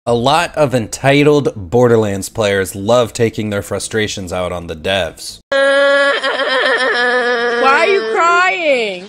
A lot of entitled Borderlands players love taking their frustrations out on the devs. Why are you crying?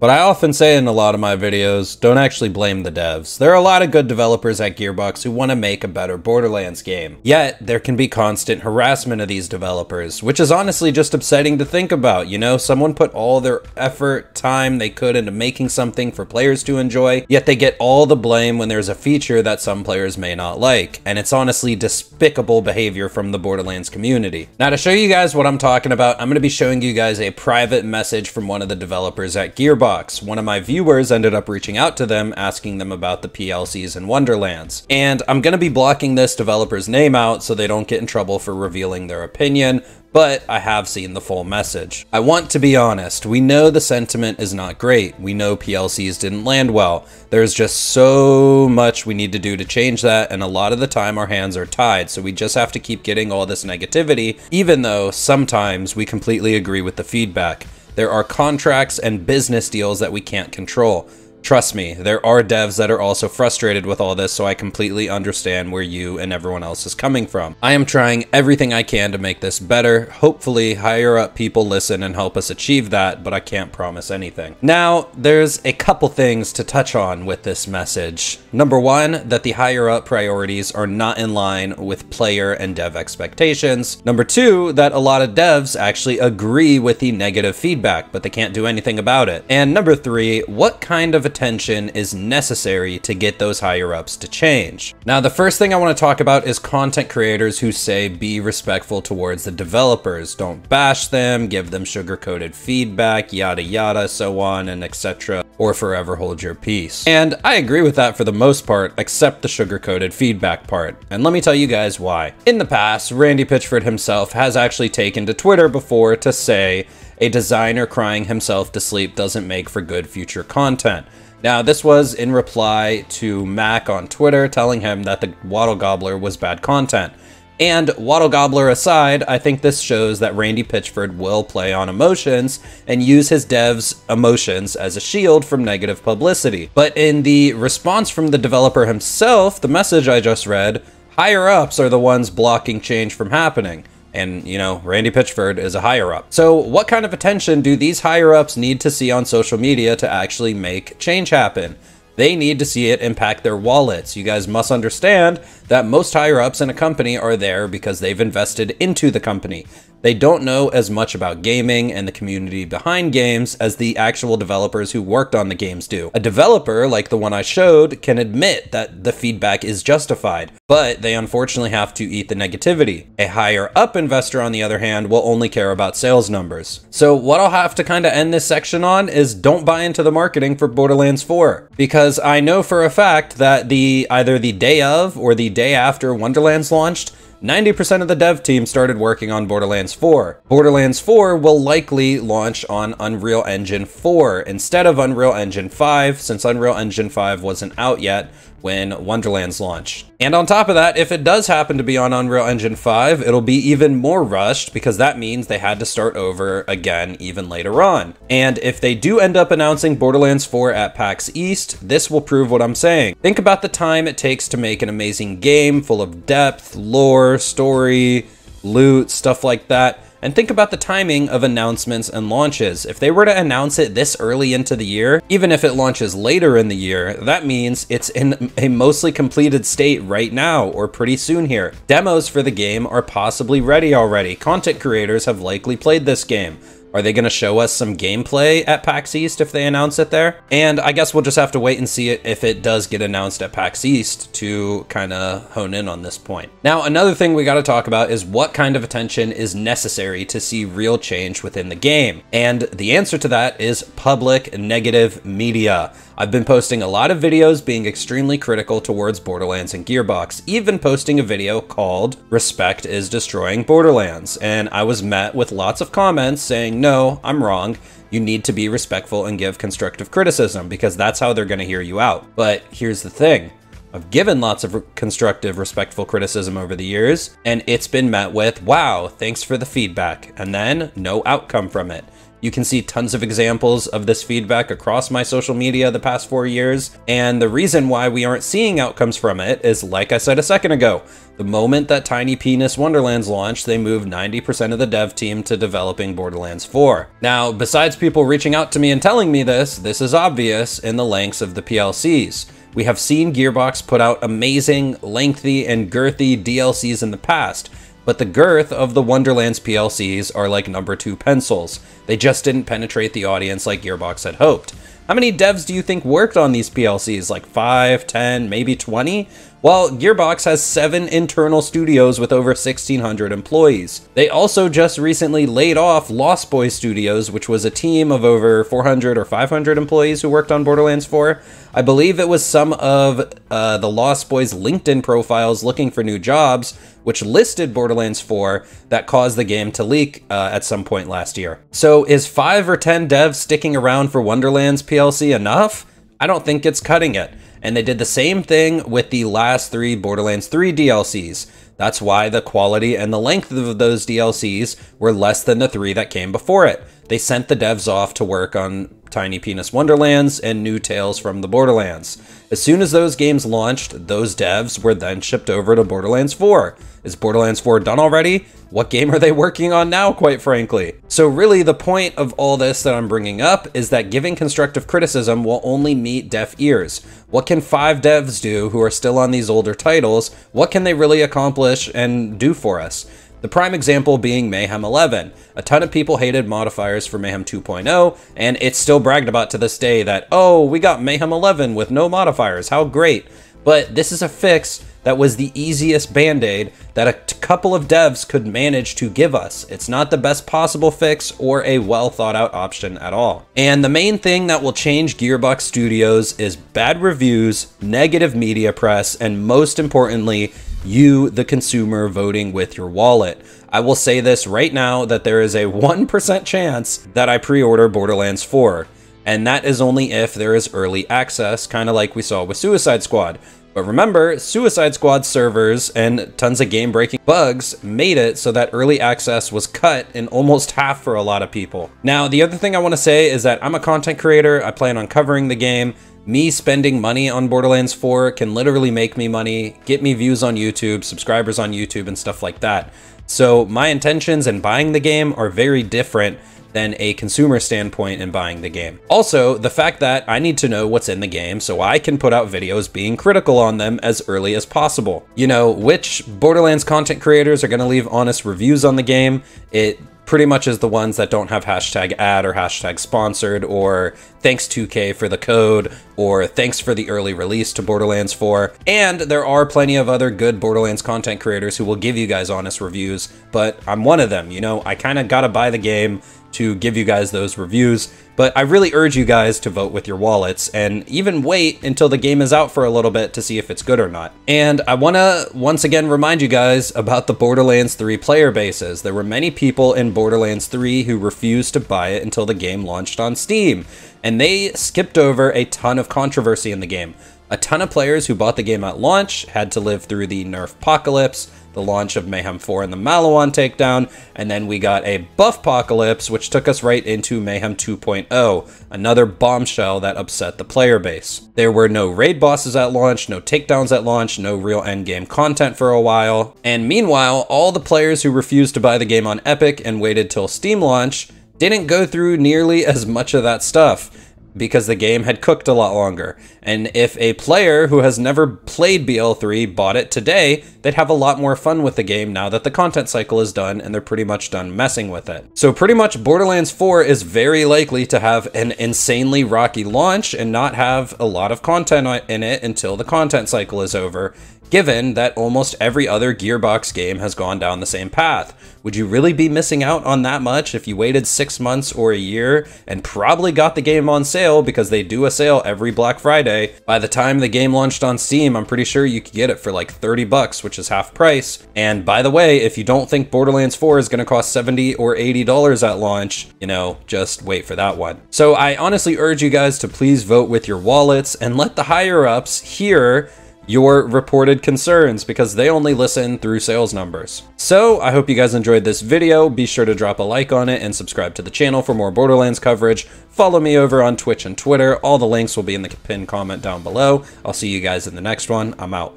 But I often say in a lot of my videos, don't actually blame the devs. There are a lot of good developers at Gearbox who want to make a better Borderlands game. Yet, there can be constant harassment of these developers, which is honestly just upsetting to think about, you know? Someone put all their effort, time they could into making something for players to enjoy, yet they get all the blame when there's a feature that some players may not like. And it's honestly despicable behavior from the Borderlands community. Now to show you guys what I'm talking about, I'm going to be showing you guys a private message from one of the developers at Gearbox. One of my viewers ended up reaching out to them, asking them about the PLCs in Wonderlands. And I'm going to be blocking this developer's name out so they don't get in trouble for revealing their opinion, but I have seen the full message. I want to be honest, we know the sentiment is not great. We know PLCs didn't land well. There's just so much we need to do to change that, and a lot of the time our hands are tied, so we just have to keep getting all this negativity, even though sometimes we completely agree with the feedback. There are contracts and business deals that we can't control. Trust me, there are devs that are also frustrated with all this, so I completely understand where you and everyone else is coming from. I am trying everything I can to make this better. Hopefully, higher up people listen and help us achieve that, but I can't promise anything. Now, there's a couple things to touch on with this message. Number one, that the higher up priorities are not in line with player and dev expectations. Number two, that a lot of devs actually agree with the negative feedback, but they can't do anything about it. And number three, what kind of attention is necessary to get those higher ups to change. Now, the first thing I want to talk about is content creators who say be respectful towards the developers. Don't bash them, give them sugar-coated feedback, yada yada, so on and etc. or forever hold your peace. And I agree with that for the most part, except the sugar-coated feedback part. And let me tell you guys why. In the past, Randy Pitchford himself has actually taken to Twitter before to say a designer crying himself to sleep doesn't make for good future content. Now, this was in reply to Mac on Twitter telling him that the Waddle Gobbler was bad content. And Waddle Gobbler aside, I think this shows that Randy Pitchford will play on emotions and use his devs' emotions as a shield from negative publicity. But in the response from the developer himself, the message I just read, higher ups are the ones blocking change from happening. And, you know, Randy Pitchford is a higher up. So what kind of attention do these higher ups need to see on social media to actually make change happen? They need to see it impact their wallets. You guys must understand that most higher ups in a company are there because they've invested into the company. They don't know as much about gaming and the community behind games as the actual developers who worked on the games do. A developer, like the one I showed, can admit that the feedback is justified, but they unfortunately have to eat the negativity. A higher up investor, on the other hand, will only care about sales numbers. So what I'll have to kind of end this section on is don't buy into the marketing for Borderlands 4, because I know for a fact that either the day of or the day after Wonderlands launched, 90% of the dev team started working on Borderlands 4. Borderlands 4 will likely launch on Unreal Engine 4 instead of Unreal Engine 5, since Unreal Engine 5 wasn't out yet when Wonderlands launched. And on top of that, if it does happen to be on Unreal Engine 5, it'll be even more rushed because that means they had to start over again even later on. And if they do end up announcing Borderlands 4 at PAX East, this will prove what I'm saying. Think about the time it takes to make an amazing game full of depth, lore, story, loot, stuff like that. And think about the timing of announcements and launches. If they were to announce it this early into the year, even if it launches later in the year, that means it's in a mostly completed state right now or pretty soon here. Demos for the game are possibly ready already. Content creators have likely played this game. Are they going to show us some gameplay at PAX East if they announce it there? And I guess we'll just have to wait and see it if it does get announced at PAX East to kind of hone in on this point. Now, another thing we got to talk about is what kind of attention is necessary to see real change within the game. And the answer to that is public negative media. I've been posting a lot of videos being extremely critical towards Borderlands and Gearbox, even posting a video called Respect is Destroying Borderlands. And I was met with lots of comments saying, no, I'm wrong. You need to be respectful and give constructive criticism because that's how they're going to hear you out. But here's the thing. I've given lots of constructive, respectful criticism over the years, and it's been met with, wow, thanks for the feedback, and then no outcome from it. You can see tons of examples of this feedback across my social media the past 4 years, and the reason why we aren't seeing outcomes from it is, like I said a second ago, the moment that Tiny Penis Wonderlands launched, they moved 90% of the dev team to developing Borderlands 4. Now, besides people reaching out to me and telling me this is obvious in the lengths of the PLCs. We have seen Gearbox put out amazing, lengthy, and girthy DLCs in the past, but the girth of the Wonderlands PLCs are like number 2 pencils. They just didn't penetrate the audience like Gearbox had hoped. How many devs do you think worked on these PLCs? Like 5, 10, maybe 20? Well, Gearbox has 7 internal studios with over 1,600 employees. They also just recently laid off Lost Boys Studios, which was a team of over 400 or 500 employees who worked on Borderlands 4. I believe it was some of the Lost Boys LinkedIn profiles looking for new jobs, which listed Borderlands 4, that caused the game to leak at some point last year. So is 5 or 10 devs sticking around for Wonderlands PLC enough? I don't think it's cutting it. And they did the same thing with the last 3 Borderlands 3 DLCs. That's why the quality and the length of those DLCs were less than the 3 that came before it. They sent the devs off to work on Tiny Penis Wonderlands and New Tales from the Borderlands. As soon as those games launched, those devs were then shipped over to Borderlands 4. Is Borderlands 4 done already? What game are they working on now, quite frankly? So really, the point of all this that I'm bringing up is that giving constructive criticism will only meet deaf ears. What can 5 devs do who are still on these older titles? What can they really accomplish and do for us? The prime example being Mayhem 11. A ton of people hated modifiers for Mayhem 2.0, and it's still bragged about to this day that, oh, we got Mayhem 11 with no modifiers, how great. But this is a fix that was the easiest band-aid that a couple of devs could manage to give us. It's not the best possible fix or a well thought out option at all. And the main thing that will change Gearbox Studios is bad reviews, negative media press, and most importantly, you, the consumer, voting with your wallet. I will say this right now, that there is a 1% chance that I pre-order Borderlands 4. And that is only if there is early access, kind of like we saw with Suicide Squad. But remember, Suicide Squad servers and tons of game-breaking bugs made it so that early access was cut in almost half for a lot of people. Now, the other thing I want to say is that I'm a content creator. I plan on covering the game. Me spending money on Borderlands 4 can literally make me money, get me views on YouTube, subscribers on YouTube, and stuff like that. So my intentions in buying the game are very different than a consumer standpoint in buying the game. Also, the fact that I need to know what's in the game so I can put out videos being critical on them as early as possible. You know, which Borderlands content creators are going to leave honest reviews on the game? It pretty much is the ones that don't have hashtag ad or hashtag sponsored or thanks 2K for the code or thanks for the early release to Borderlands 4. And there are plenty of other good Borderlands content creators who will give you guys honest reviews, but I'm one of them. You know, I kind of gotta buy the game to give you guys those reviews, but I really urge you guys to vote with your wallets and even wait until the game is out for a little bit to see if it's good or not. And I want to once again remind you guys about the Borderlands 3 player bases. There were many people in Borderlands 3 who refused to buy it until the game launched on Steam, and they skipped over a ton of controversy in the game. A ton of players who bought the game at launch had to live through the nerf apocalypse, the launch of Mayhem 4 and the Malawan takedown, and then we got a buff apocalypse, which took us right into Mayhem 2.0, another bombshell that upset the player base. There were no raid bosses at launch, no takedowns at launch, no real endgame content for a while, and meanwhile, all the players who refused to buy the game on Epic and waited till Steam launch didn't go through nearly as much of that stuff, because the game had cooked a lot longer. And if a player who has never played BL3 bought it today, they'd have a lot more fun with the game now that the content cycle is done and they're pretty much done messing with it. So pretty much Borderlands 4 is very likely to have an insanely rocky launch and not have a lot of content in it until the content cycle is over, given that almost every other Gearbox game has gone down the same path. Would you really be missing out on that much if you waited 6 months or a year and probably got the game on sale, because they do a sale every Black Friday? By the time the game launched on Steam, I'm pretty sure you could get it for like 30 bucks, which is half price. And by the way, if you don't think Borderlands 4 is going to cost $70 or $80 at launch, you know, just wait for that one. So I honestly urge you guys to please vote with your wallets and let the higher ups here, your reported concerns because they only listen through sales numbers. So I hope you guys enjoyed this video. Be sure to drop a like on it and subscribe to the channel for more Borderlands coverage. Follow me over on Twitch and Twitter. All the links will be in the pinned comment down below. I'll see you guys in the next one. I'm out.